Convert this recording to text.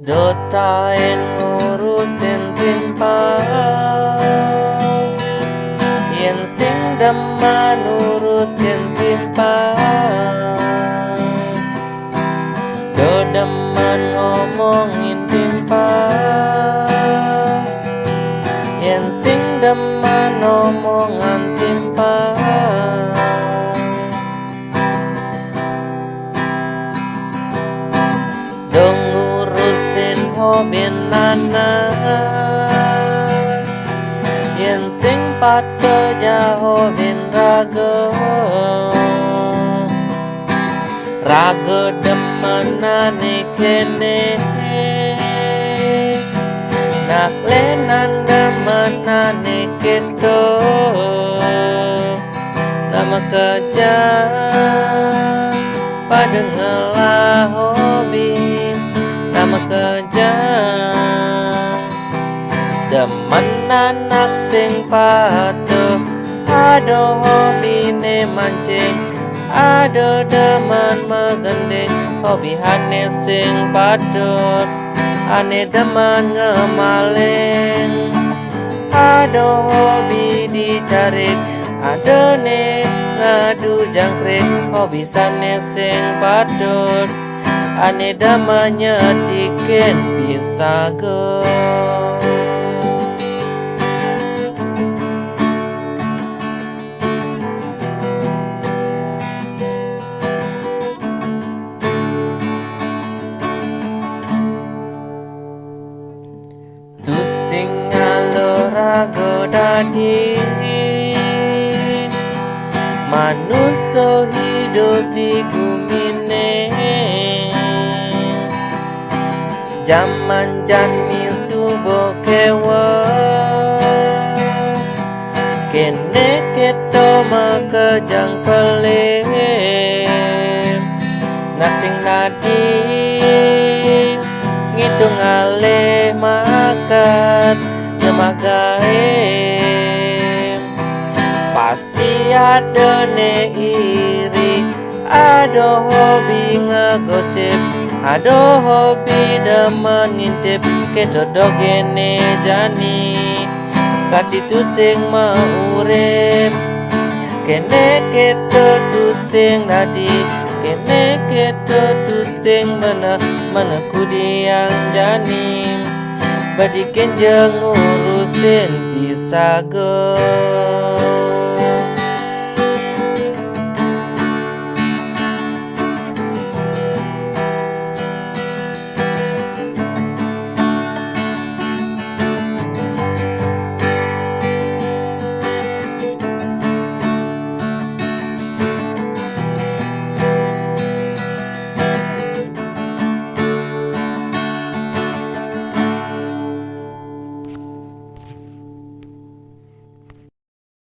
Dotain ngurusin timpang, yen sing demen uruskeun timpang. Do demen ngomongin timpang, yen sing demen omongan timpang. Dong ngurusin hobinana, yen sing pateja hobin raga demenane kene, naklenan demenane keto. Nama kerja padengelah hobi, nama kerja demen anak sing patuh. Ado hobine mancing, ado demen megending, hobi hane sing patut. Ane demen ngemaling, ado hobi dicarik, ado ne ngadu jangkrik, hobi sane sing patut. Ane demen nyetikin bisa go. Tusing ngalor raga dadi, manusia hidup di gumine. Zaman jani subuh kewa, kene keto makejang pelim. Naksing nadi ngitung alih makat nyemagaim. Pasti ada ne iri, ada hobi ngegosip, ada hobi demen ngintip. Keto dogene jani kati tusing maurip, kene keto tusing nadi, kene keto tusing mana kudiang jani. Badikin jeng ngurusin bisa go.